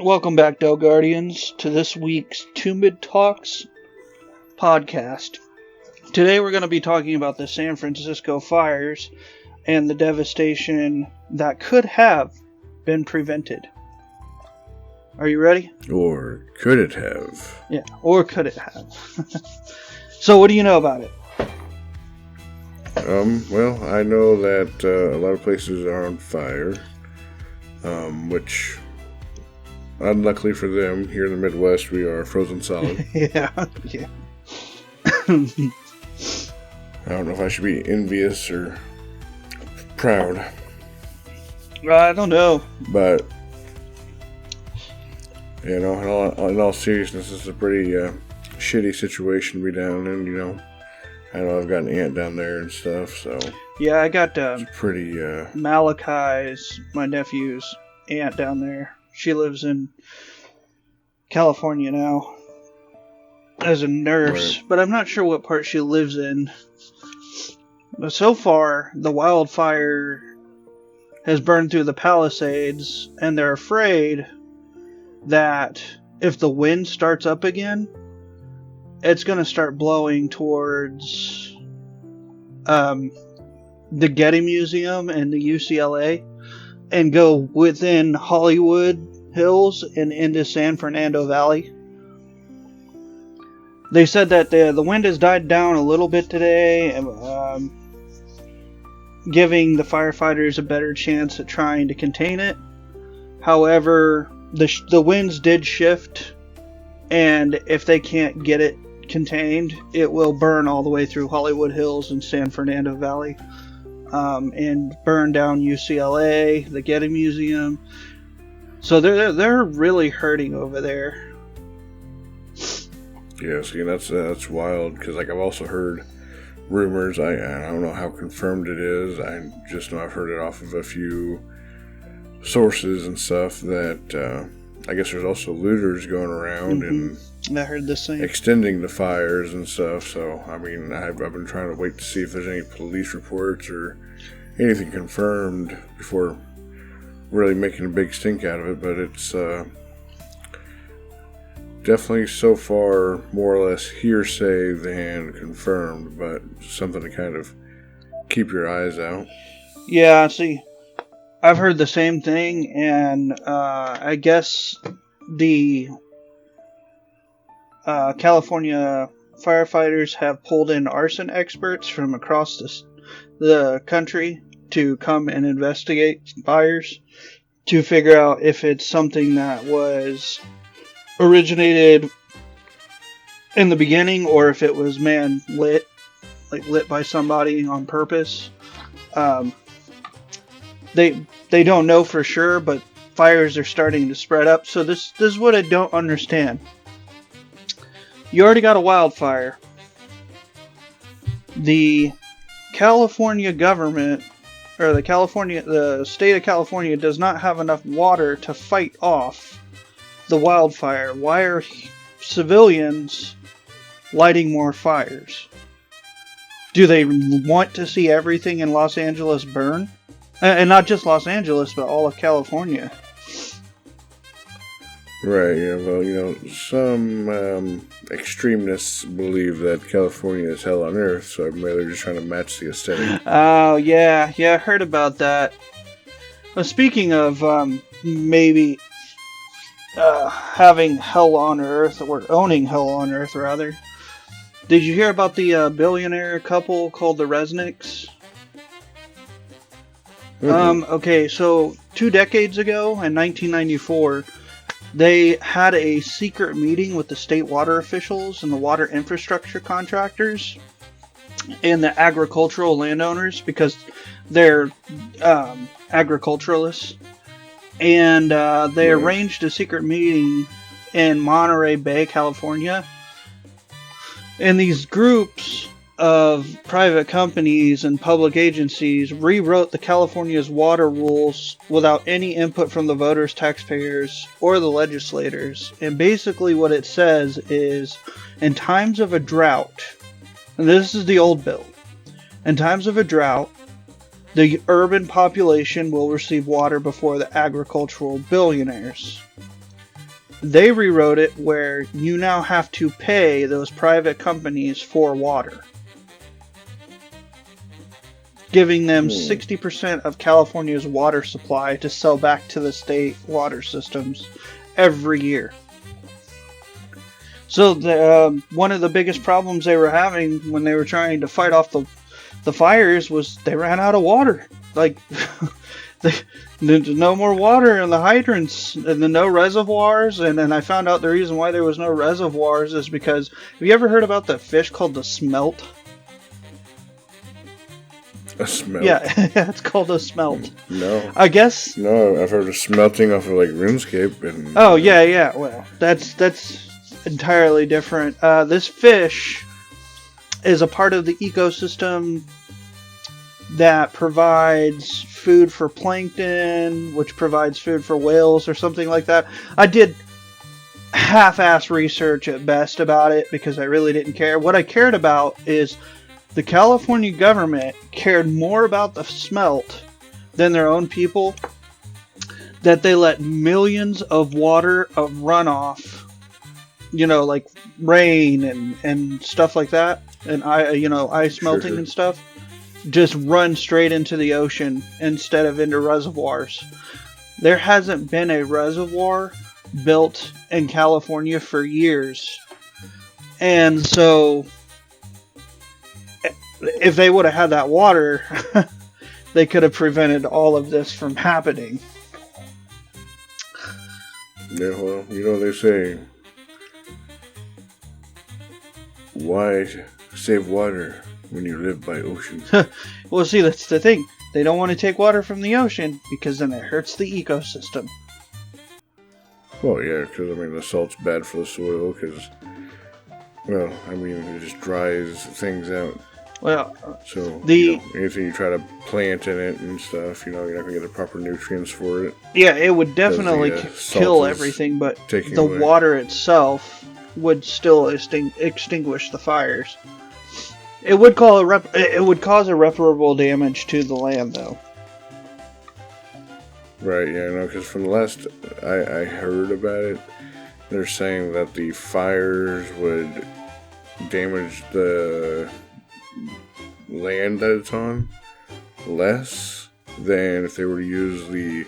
Welcome back, Dell Guardians, to this week's Two Mid Talks podcast. Today we're going to be talking about the San Francisco fires and the devastation that could have been prevented. Are you ready? Or could it have? Yeah, or could it have? So what do you know about it? Well, I know that a lot of places are on fire, which, unluckily for them, here in the Midwest, we are frozen solid. yeah. I don't know if I should be envious or proud. I don't know. But, you know, in all seriousness, it's a pretty shitty situation to be down in, I know I've got an aunt down there and stuff, so... Yeah, I got it's pretty... Malachi's, my nephew's aunt down there. She lives in California now as a nurse, right. But I'm not sure what part she lives in. But so far, the wildfire has burned through the Palisades, and they're afraid that if the wind starts up again, it's going to start blowing towards the Getty Museum and the UCLA and go within Hollywood Hills and into San Fernando Valley. They said that the wind has died down a little bit today, giving the firefighters a better chance at trying to contain it. However, the winds did shift, and if they can't get it contained, it will burn all the way through Hollywood Hills and San Fernando Valley, and burn down UCLA, the Getty Museum. So they're really hurting over there. Yeah, see, that's wild, because I've also heard rumors. I don't know how confirmed it is. I just know I've heard it off of a few sources and stuff that I guess there's also looters going around and I heard the same. Extending the fires and stuff. So I mean, I've been trying to wait to see if there's any police reports or anything confirmed before really making a big stink out of it. But it's definitely so far more or less hearsay than confirmed, but something to kind of keep your eyes out. Yeah, see, I've heard the same thing, and I guess the California firefighters have pulled in arson experts from across the country to come and investigate fires to figure out if it's something that was originated in the beginning or if it was lit by somebody on purpose. They don't know for sure, but fires are starting to spread up. So this is what I don't understand. You already got a wildfire. The California government, or the state of California, does not have enough water to fight off the wildfire. Why are civilians lighting more fires? Do they want to see everything in Los Angeles burn? And not just Los Angeles, but all of California. Right, yeah, well, some extremists believe that California is hell on earth, so maybe they're just trying to match the aesthetic. Oh, yeah, I heard about that. Well, speaking of maybe having hell on earth, or owning hell on earth, rather, did you hear about the billionaire couple called the Resnicks? Okay, so 2 decades ago, in 1994, they had a secret meeting with the state water officials and the water infrastructure contractors and the agricultural landowners, because they're agriculturalists. And they arranged a secret meeting in Monterey Bay, California. And these groups of private companies and public agencies rewrote the California's water rules without any input from the voters, taxpayers, or the legislators. And basically what it says is, in times of a drought, and this is the old bill, in times of a drought, the urban population will receive water before the agricultural billionaires. They rewrote it where you now have to pay those private companies for water, giving them 60% of California's water supply to sell back to the state water systems every year. So one of the biggest problems they were having when they were trying to fight off the fires was they ran out of water. Like, there's no more water in the hydrants and no reservoirs. And then I found out the reason why there was no reservoirs is because, have you ever heard about that fish called the smelt? A smelt? Yeah, it's called a smelt. No. I guess. No, I've heard of smelting off of like RuneScape. And, oh, yeah. Well, that's entirely different. This fish is a part of the ecosystem that provides food for plankton, which provides food for whales or something like that. I did half-ass research at best about it because I really didn't care. What I cared about is the California government cared more about the smelt than their own people, that they let millions of water of runoff, like rain and stuff like that, and ice melting and stuff, just run straight into the ocean instead of into reservoirs. There hasn't been a reservoir built in California for years. And so if they would have had that water, they could have prevented all of this from happening. Yeah, well, they say, why save water when you live by oceans? Well, see, that's the thing. They don't want to take water from the ocean because then it hurts the ecosystem. Well, yeah, because, the salt's bad for the soil because, it just dries things out. Well, so anything you try to plant in it and stuff, you're not going to get the proper nutrients for it. Yeah, it would definitely kill everything, but the water itself would still extinguish the fires. It would cause irreparable damage to the land, though. Right, yeah, no, because from the last I heard about it, they're saying that the fires would damage the land that it's on less than if they were to use the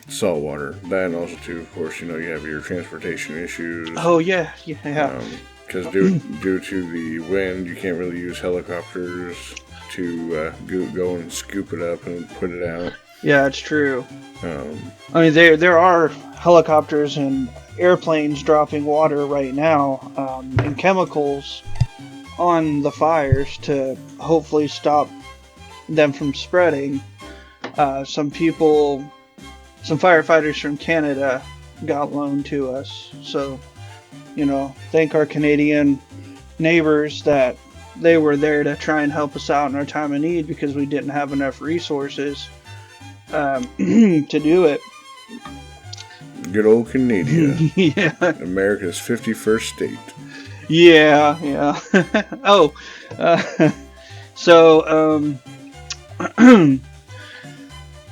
salt water. That, and also too, of course, you have your transportation issues. Oh yeah. Because due to the wind, you can't really use helicopters to go and scoop it up and put it out. Yeah, it's true. There are helicopters and airplanes dropping water right now and chemicals on the fires to hopefully stop them from spreading. Some firefighters from Canada got loaned to us, so thank our Canadian neighbors that they were there to try and help us out in our time of need because we didn't have enough resources to do it. Good old Canada. Yeah. America's 51st state. Yeah. Oh, so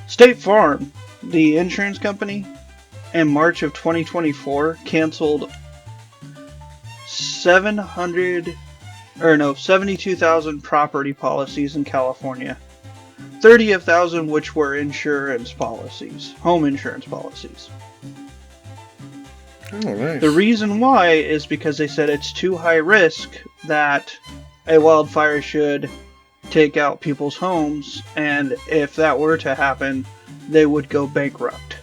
State Farm, the insurance company, in March of 2024 canceled 72,000 property policies in California. 30,000 which were insurance policies, home insurance policies. Oh, nice. The reason why is because they said it's too high risk that a wildfire should take out people's homes, and if that were to happen, they would go bankrupt.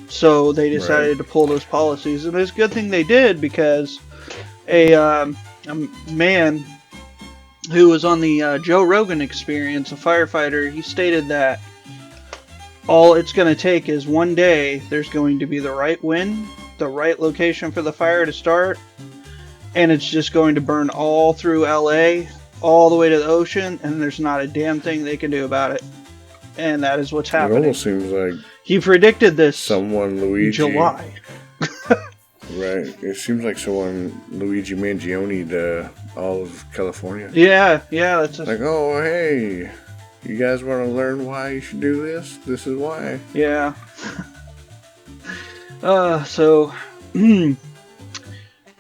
So they decided to pull those policies, and it's a good thing they did because a man who was on the Joe Rogan Experience, a firefighter, he stated that all it's going to take is one day there's going to be the right wind, the right location for the fire to start, and it's just going to burn all through LA, all the way to the ocean, and there's not a damn thing they can do about it. And that is what's happening. It almost seems like he predicted this Luigi. July. Right. It seems like Luigi Mangione to all of California. Yeah, that's like, oh, hey, You guys want to learn why you should do this? This is why. Yeah. So,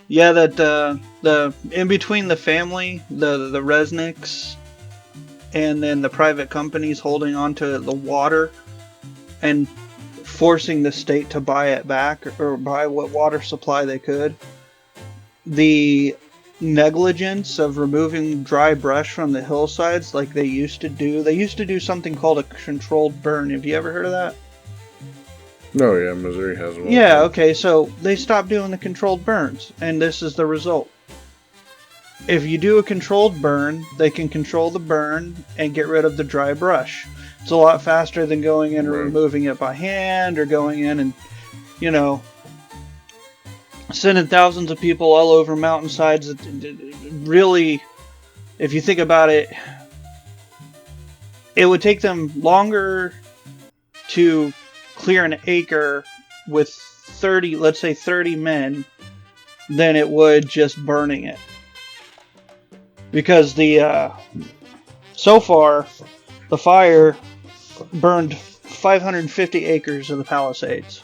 yeah, that the in between the family, the Resnicks, and then the private companies holding on to the water and forcing the state to buy it back or buy what water supply they could. The negligence of removing dry brush from the hillsides like they used to do. They used to do something called a controlled burn. Have you ever heard of that? No, yeah, Missouri has one. Yeah, okay, so they stopped doing the controlled burns, and this is the result. If you do a controlled burn, they can control the burn and get rid of the dry brush. It's a lot faster than going in and removing it by hand or going in and, sending thousands of people all over mountainsides. Really, if you think about it, it would take them longer to clear an acre with 30, let's say 30 men, than it would just burning it. Because so far, the fire burned 550 acres of the Palisades.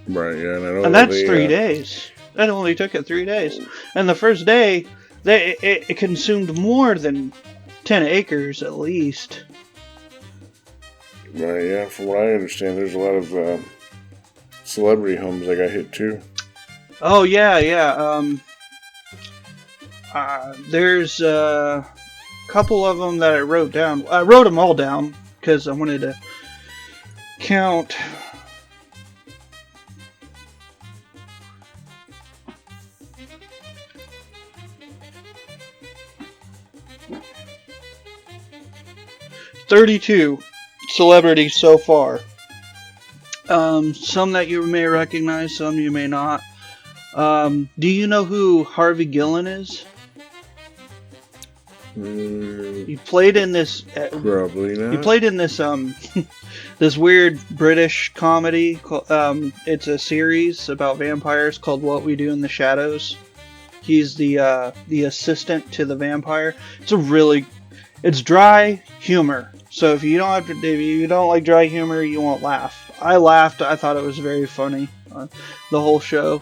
Right, yeah, and that's 3 days. That only took it 3 days. And the first day, it consumed more than 10 acres at least. Right, yeah, from what I understand, there's a lot of celebrity homes that got hit too. Oh, yeah. There's a couple of them that I wrote down. I wrote them all down because I wanted to count. $32 celebrities so far. Some that you may recognize, some you may not. Do you know who Harvey Guillen is? He played in this. Probably not. He played in this this weird British comedy. It's a series about vampires called What We Do in the Shadows. He's the assistant to the vampire. It's dry humor. So if you don't like dry humor, you won't laugh. I laughed. I thought it was very funny. The whole show.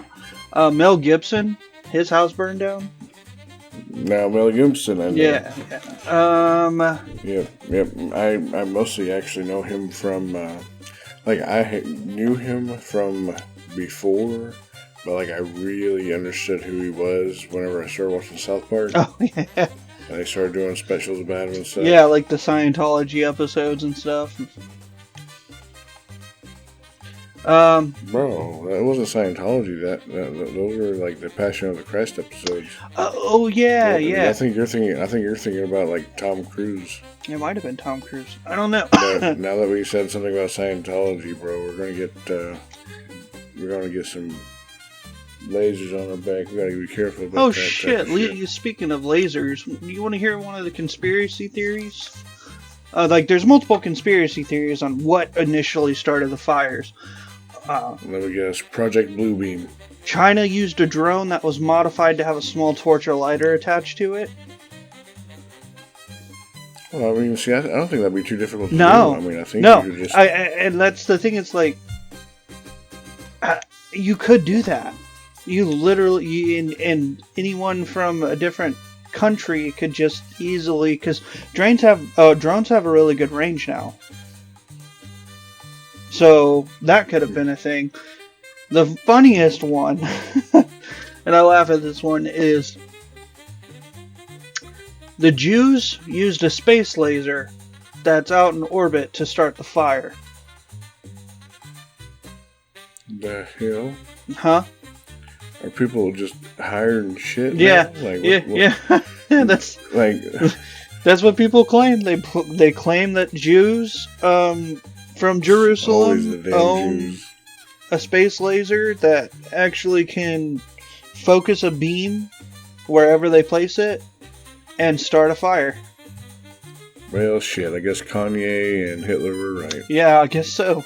Mel Gibson, his house burned down. Now Mel Gibson, I know. Yeah. Yep. I mostly actually know him from, I knew him from before, but I really understood who he was whenever I started watching South Park. Oh yeah. And they started doing specials about him and stuff. Yeah, like the Scientology episodes and stuff. Bro, that wasn't Scientology. Those were the Passion of the Christ episodes. Oh yeah. I think you're thinking about Tom Cruise. It might have been Tom Cruise. I don't know. But now that we said something about Scientology, bro, we're gonna get some lasers on our back. We gotta be careful about that. Oh shit! Speaking of lasers, you want to hear one of the conspiracy theories? There's multiple conspiracy theories on what initially started the fires. Let me guess. Project Bluebeam. China used a drone that was modified to have a small torch or lighter attached to it. Well, I mean, see, I don't think that'd be too difficult to do. I mean, I think you could just... and that's the thing, it's you could do that. You literally, and anyone from a different country could just easily, because drones have a really good range now. So that could have been a thing. The funniest one, and I laugh at this one, is the Jews used a space laser that's out in orbit to start the fire. The hell? Huh? Are people just hiring shit? Yeah, yeah. That's that's what people claim. They claim that Jews from Jerusalem own a space laser that actually can focus a beam wherever they place it and start a fire. Well, shit. I guess Kanye and Hitler were right. Yeah, I guess so.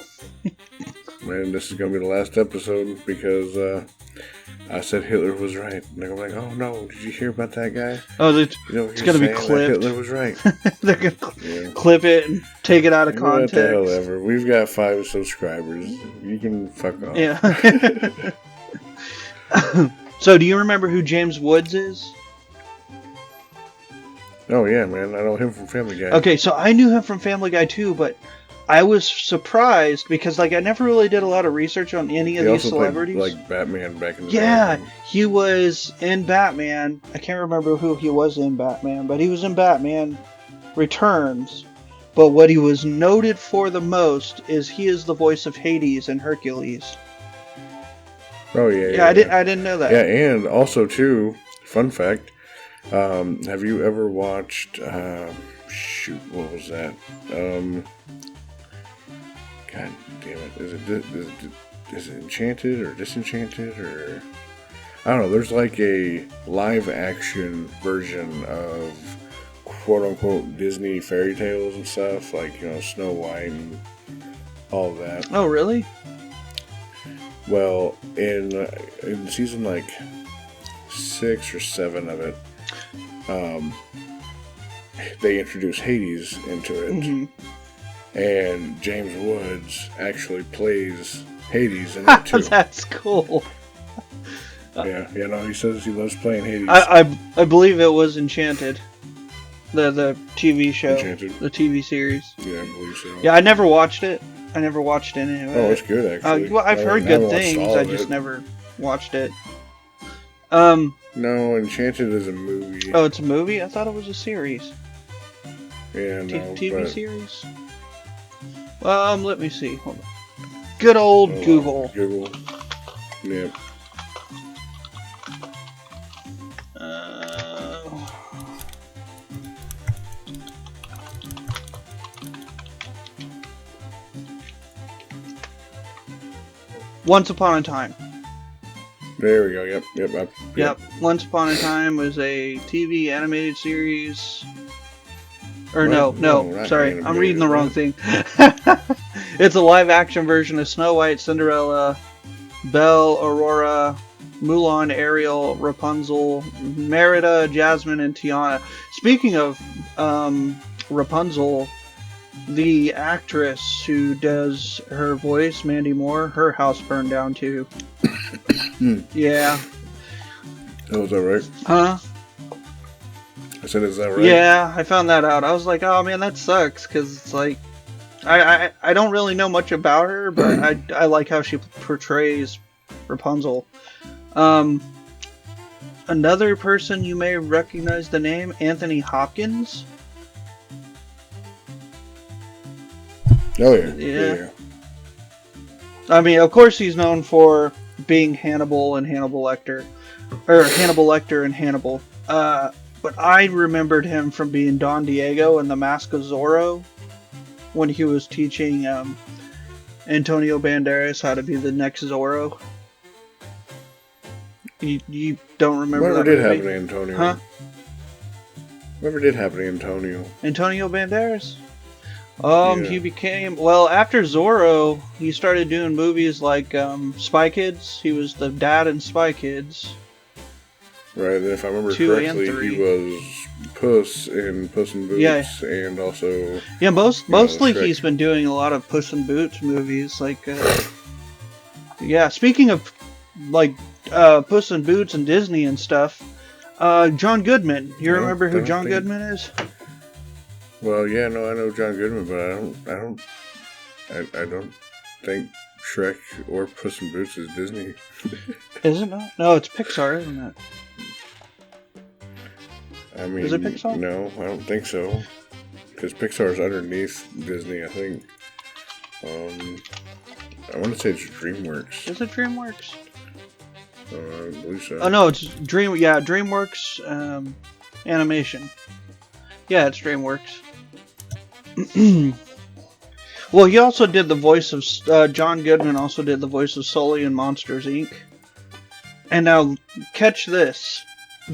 Man, this is gonna be the last episode because I said Hitler was right. And they're like, oh no, did you hear about that guy? Oh, You know, it's going to be clipped. Hitler was right. They're going to clip it and take it out of context. What the hell ever. We've got 5 subscribers. You can fuck off. Yeah. So, do you remember who James Woods is? Oh, yeah, man. I know him from Family Guy. Okay, so I knew him from Family Guy, too, but I was surprised because, like, I never really did a lot of research on any of these celebrities. Played, like, Batman back in the day. Yeah, he was in Batman. I can't remember who he was in Batman, but he was in Batman Returns. But what he was noted for the most is he is the voice of Hades in Hercules. Oh, yeah. Yeah, I didn't know that. Yeah, and also, too, fun fact, have you ever watched, what was that? God damn it. Is it Enchanted or Disenchanted or... I don't know. There's like a live action version of quote unquote Disney fairy tales and stuff. Like, you know, Snow White and all of that. Oh, really? Well, in season like 6 or 7 of it, they introduce Hades into it. Mm-hmm. And James Woods actually plays Hades in it too. That's cool. Yeah, no, he says he loves playing Hades. I believe it was Enchanted, the TV show, Enchanted. The TV series. Yeah, I believe so. Yeah, I never watched it. I never watched any of it. Oh, it's good actually. Well, I've heard good things. I just never watched it. No, Enchanted is a movie. Oh, it's a movie? I thought it was a series. Yeah, no, TV series. Let me see. Hold on. Good old Google. Google. Yeah. Once Upon a Time. There we go. Yep. Once Upon a Time was a TV animated series. Or no, sorry, I'm reading the wrong thing. It's a live-action version of Snow White, Cinderella, Belle, Aurora, Mulan, Ariel, Rapunzel, Merida, Jasmine, and Tiana. Speaking of Rapunzel, the actress who does her voice, Mandy Moore, her house burned down too. Yeah. Oh, is that right? Huh? I said, is that right? Yeah, I found that out. I was like, oh man, that sucks, because it's like, I don't really know much about her, but I like how she portrays Rapunzel. Another person you may recognize the name, Anthony Hopkins. Oh yeah. Yeah. I mean, of course he's known for being Hannibal and Hannibal Lecter. Or Hannibal Lecter and Hannibal. But I remembered him from being Don Diego in The Mask of Zorro, when he was teaching Antonio Banderas how to be the next Zorro. You don't remember Whatever that did movie? happen to Antonio? Huh? Whatever did happen to Antonio? Antonio Banderas? Yeah. He became... Well, after Zorro, he started doing movies like Spy Kids. He was the dad in Spy Kids. Right, and if I remember 2 correctly, and 3. he was Puss in Puss in Boots, Yeah. and also... Yeah, mostly Shrek. he's been doing a lot of Puss in Boots movies. Like, yeah, speaking of, like, Puss in Boots and Disney and stuff, John Goodman. You remember who John Goodman is? Well, yeah, no, I know John Goodman, but I don't think Shrek or Puss in Boots is Disney. Is it not? No, it's Pixar, isn't it? I mean, is it Pixar? No, I don't think so. Because Pixar's underneath Disney, I think. I want to say it's DreamWorks. Is it DreamWorks? I believe so. Oh no, it's DreamWorks Animation. Yeah, it's DreamWorks. Well, he also did the voice of John Goodman. Also did the voice of Sully in Monsters Inc. And now, catch this: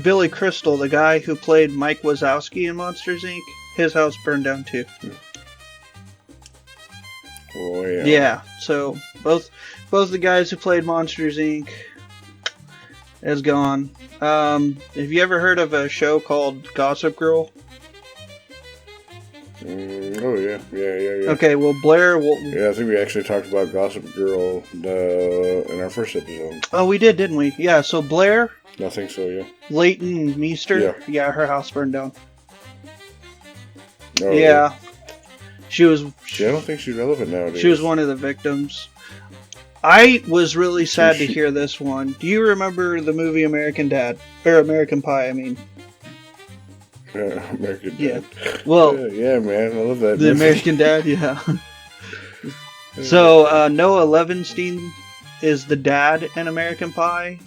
Billy Crystal, the guy who played Mike Wazowski in Monsters Inc., his house burned down too. Oh yeah. Yeah. So both the guys who played Monsters Inc. is gone. Have you ever heard of a show called Gossip Girl? Oh yeah. Okay, well Blair. Yeah, I think we actually talked about Gossip Girl in our first episode. Oh, we did, didn't we? Yeah. So Blair. I think so. Yeah. Leighton Meester. Yeah. Her house burned down. Oh, yeah. She was. I don't think she's relevant nowadays. She was one of the victims. I was really sad to hear this one. Do you remember the movie American Dad? Or American Pie, I mean. American Dad. Yeah. Well. Yeah, man. I love that. The American Dad, yeah. So, Noah Levenstein is the dad in American Pie.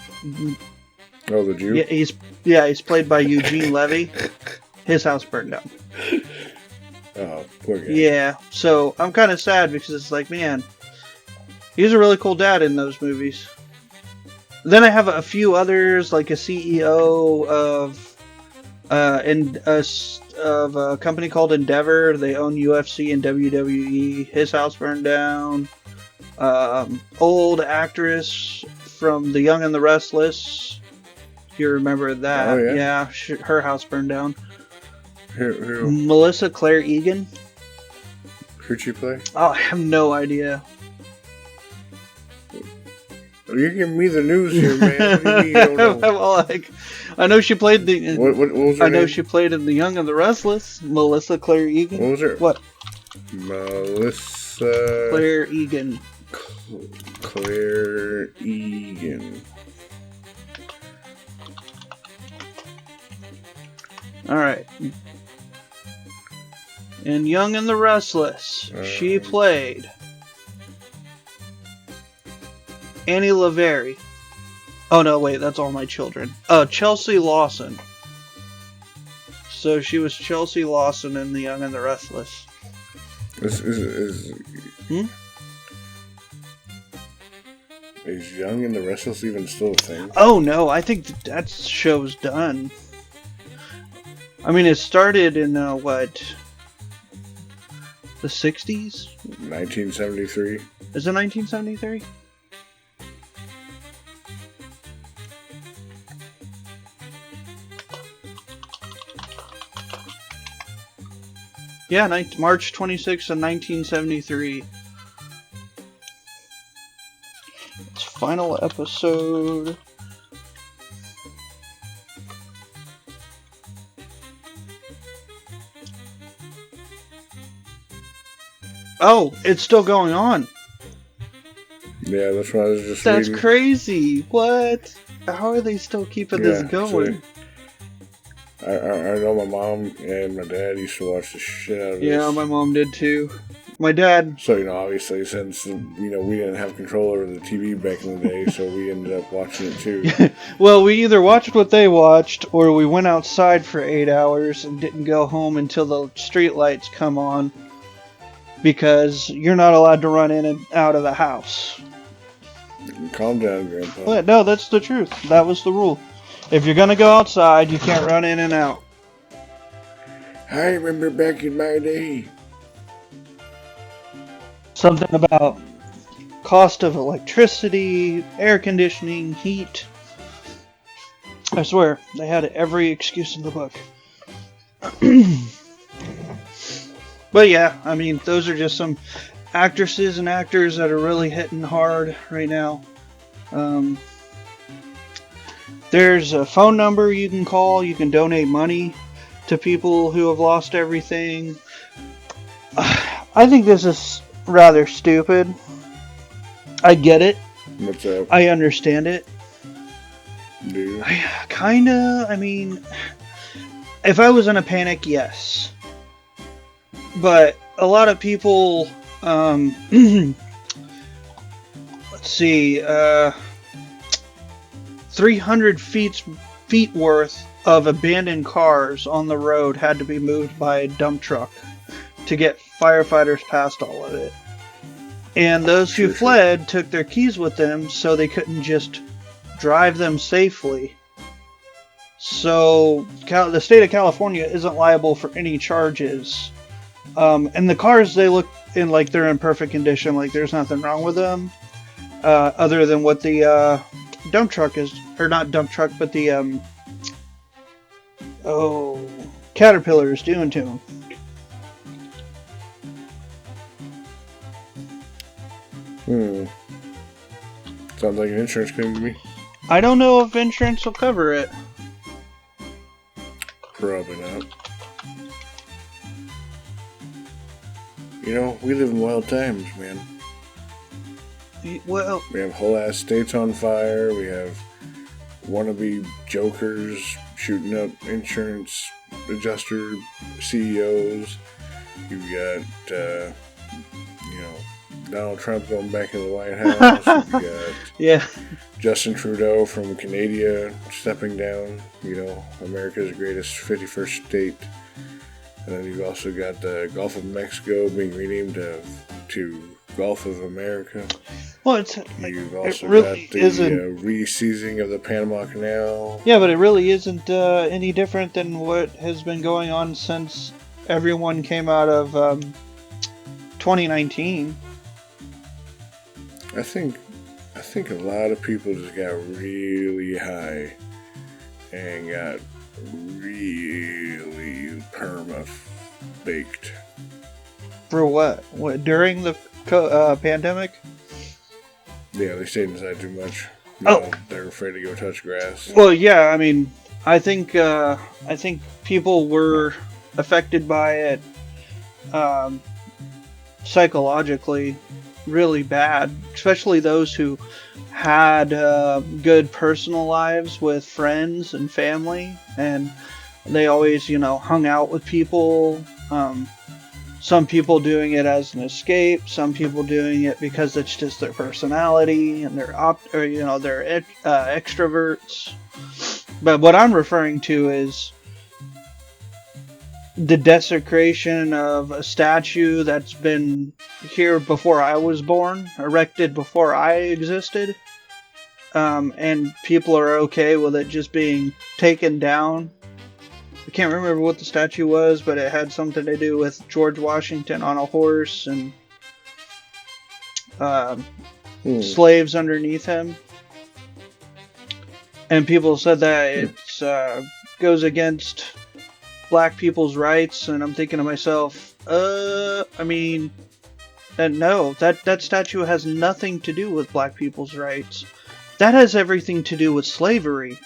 Oh, the Jew? He's played by Eugene Levy. His house burned down. Oh, poor guy. Yeah. So, I'm kind of sad because it's like, man, he's a really cool dad in those movies. Then I have a few others, like a CEO of a company called Endeavor. They own UFC and WWE. His house burned down. Old actress from The Young and the Restless. If you remember that. Oh, yeah. Yeah, her house burned down. Who? Melissa Claire Egan. Who'd she play? Oh, I have no idea. You're giving me the news here, man. What do you mean you don't know? Well, I know she played the. What was her name? know she played in The Young and the Restless. Melissa Claire Egan. What was her? What? Melissa Claire Egan. Claire Egan. All right. In Young and the Restless, she played Annie LaVerry. Oh no, wait, that's All My Children. Chelsea Lawson. So she was Chelsea Lawson in The Young and the Restless. Is Young and the Restless even still a thing? Oh no, I think that show's done. I mean, it started in what? The 60s? 1973. Is it 1973? Yeah, March 26th of 1973. It's final episode. Oh, it's still going on. Yeah, that's what I was just That's reading. Crazy. What? How are they still keeping this going? I know my mom and my dad used to watch the shit out of this. Yeah, my mom did too. My dad... So, obviously, since, we didn't have control over the TV back in the day, so we ended up watching it too. Well, we either watched what they watched, or we went outside for 8 hours and didn't go home until the street lights come on. Because you're not allowed to run in and out of the house. Calm down, Grandpa. But no, that's the truth. That was the rule. If you're gonna go outside, you can't run in and out. I remember back in my day. Something about cost of electricity, air conditioning, heat. I swear, they had every excuse in the book. But yeah, I mean, those are just some actresses and actors that are really hitting hard right now. There's a phone number you can call. You can donate money to people who have lost everything. I think this is rather stupid. I get it. What's up? I understand it. Do you? I mean, if I was in a panic, yes. But a lot of people, let's see, 300 feet worth of abandoned cars on the road had to be moved by a dump truck to get firefighters past all of it. And those who fled took their keys with them so they couldn't just drive them safely. So the state of California isn't liable for any charges. And the cars, they look in like they're in perfect condition, like there's nothing wrong with them, other than what the dump truck is, or not dump truck, but the Caterpillar is doing to him. Sounds like an insurance claim to me. I don't know if insurance will cover it. Probably not. You know, we live in wild times, man. Well, we have whole ass states on fire. We have wannabe jokers shooting up insurance adjuster CEOs. You've got, Donald Trump going back in the White House. You've got Justin Trudeau from Canada stepping down. America's greatest 51st state. And then you've also got the Gulf of Mexico being renamed to Gulf of America. Well, you've also really got the re-seizing of the Panama Canal. Yeah, but it really isn't any different than what has been going on since everyone came out of 2019. I think a lot of people just got really high and got really perma-baked. For what? During the pandemic? Yeah, they stayed inside too much. They're afraid to go touch grass. Well, yeah, I mean, I think people were affected by it psychologically really bad, especially those who had good personal lives with friends and family, and they always, hung out with people. Some people doing it as an escape, some people doing it because it's just their personality and they're extroverts. But what I'm referring to is the desecration of a statue that's been here before I was born, erected before I existed, and people are okay with it just being taken down. I can't remember what the statue was, but it had something to do with George Washington on a horse and slaves underneath him. And people said that it goes against black people's rights, and I'm thinking to myself, no, that statue has nothing to do with black people's rights. That has everything to do with slavery.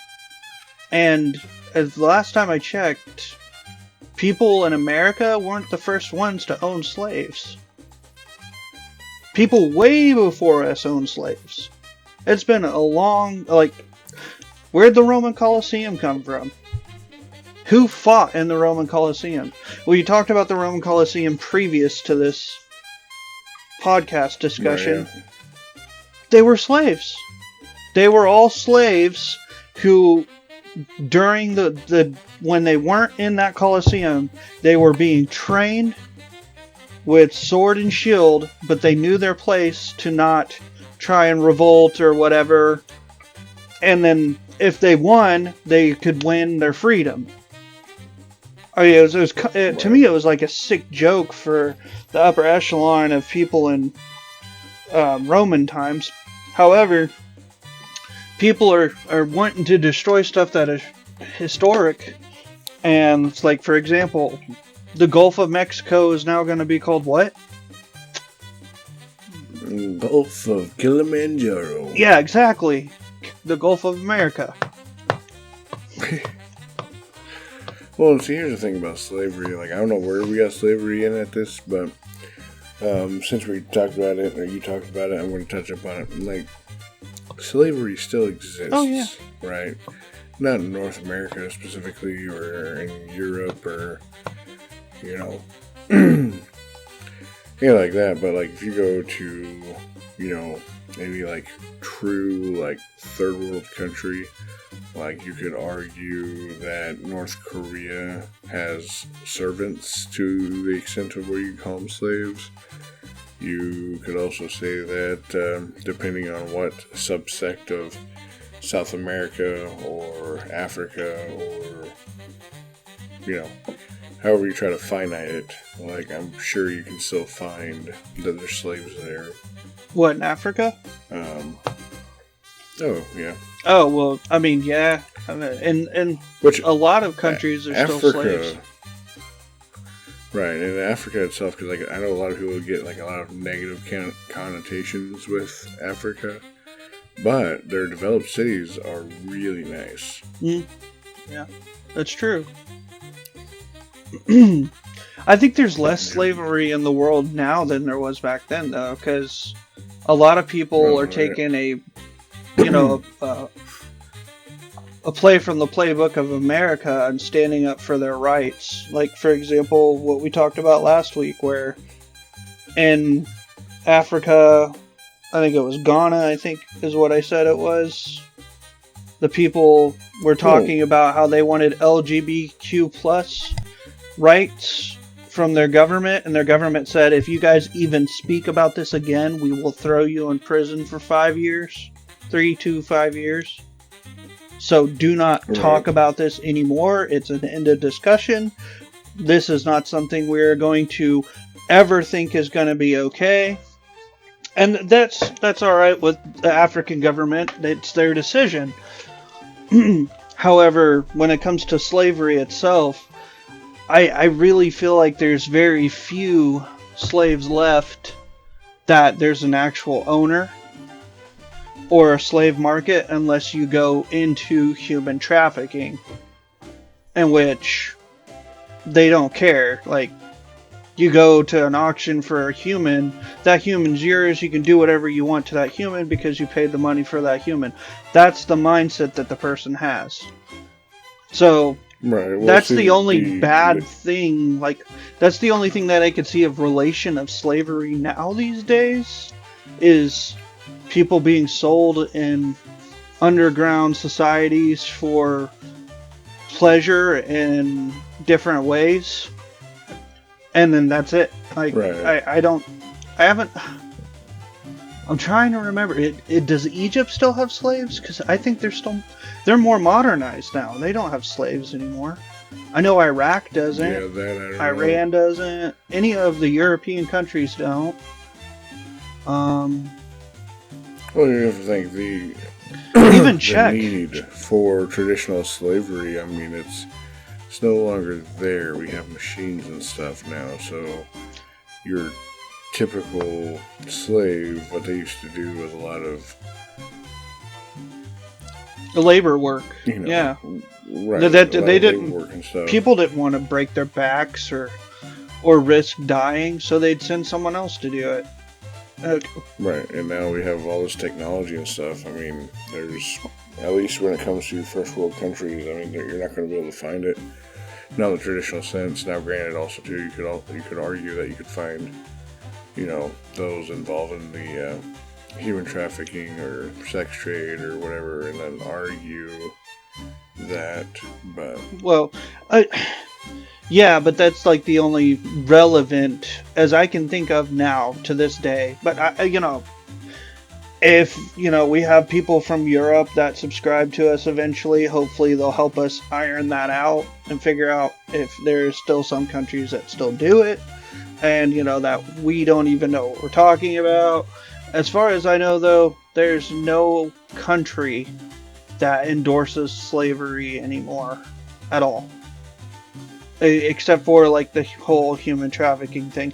And as the last time I checked, people in America weren't the first ones to own slaves. People way before us owned slaves. It's been a long, where'd the Roman Colosseum come from? Who fought in the Roman Colosseum? Well, you talked about the Roman Colosseum previous to this podcast discussion. Right. They were slaves. They were all slaves who, during when they weren't in that Colosseum, they were being trained with sword and shield, but they knew their place to not try and revolt or whatever. And then if they won, they could win their freedom. I mean, to me, it was like a sick joke for the upper echelon of people in Roman times. However, people are wanting to destroy stuff that is historic. And it's like, for example, the Gulf of Mexico is now going to be called what? Gulf of Kilimanjaro. Yeah, exactly. The Gulf of America. Well, see, here's the thing about slavery. I don't know where we got slavery in at this, but since we talked about it, or you talked about it, I'm going to touch up on it. Slavery still exists. Oh, yeah. Right? Not in North America specifically, or in Europe, or, like that. But, if you go to, maybe, true, third world country, you could argue that North Korea has servants to the extent of where you call them slaves. You could also say that depending on what subsect of South America or Africa or, however you try to finite it, I'm sure you can still find that there's slaves there. What, in Africa? Oh, yeah. Oh well, I mean, yeah, and Which a lot of countries are still slaves. Africa, right? In Africa itself, because like I know a lot of people get like a lot of negative connotations with Africa, but their developed cities are really nice. Yeah, that's true. I think there's less slavery in the world now than there was back then, though, because a lot of people are taking a play from the playbook of America and standing up for their rights. Like, for example, what we talked about last week, where in Africa, I think it was Ghana, I think is what I said it was, the people were talking about how they wanted LGBTQ plus rights from their government, and their government said, if you guys even speak about this again, we will throw you in prison for 5 years. 3 to 5 years. So do not talk about this anymore. It's an end of discussion. This is not something we're going to ever think is going to be okay. And that's all right with the African government. It's their decision. However, when it comes to slavery itself, I really feel like there's very few slaves left that there's an actual owner or a slave market, unless you go into human trafficking, in which they don't care. Like, you go to an auction for a human, that human's yours, you can do whatever you want to that human because you paid the money for that human. That's the mindset that the person has. So that's the only bad thing, like, that's the only thing that I could see of relation of slavery now these days, is people being sold in underground societies for pleasure in different ways, and then that's it. Like, I'm trying to remember. Does Egypt still have slaves? Because I think they're more modernized now. They don't have slaves anymore. I know Iraq doesn't. Yeah, that I don't Iran know. doesn't. Any of the European countries don't. Well, you have to think even Czech. The need for traditional slavery. I mean, it's no longer there. We have machines and stuff now, so your typical slave, what they used to do was a lot of labor work. Yeah, right. They didn't. Work and stuff. People didn't want to break their backs or risk dying, so they'd send someone else to do it. Right, and now we have all this technology and stuff. I mean, there's, at least when it comes to first world countries, I mean, you're not going to be able to find it. Not in the traditional sense. Now, granted, also too, you could argue that you could find, those involved in the human trafficking or sex trade or whatever, and then argue that. But yeah, but that's like the only relevant as I can think of now to this day. But if we have people from Europe that subscribe to us eventually, hopefully they'll help us iron that out and figure out if there's still some countries that still do it, and that we don't even know what we're talking about. As far as I know, though, there's no country that endorses slavery anymore at all. Except for like the whole human trafficking thing.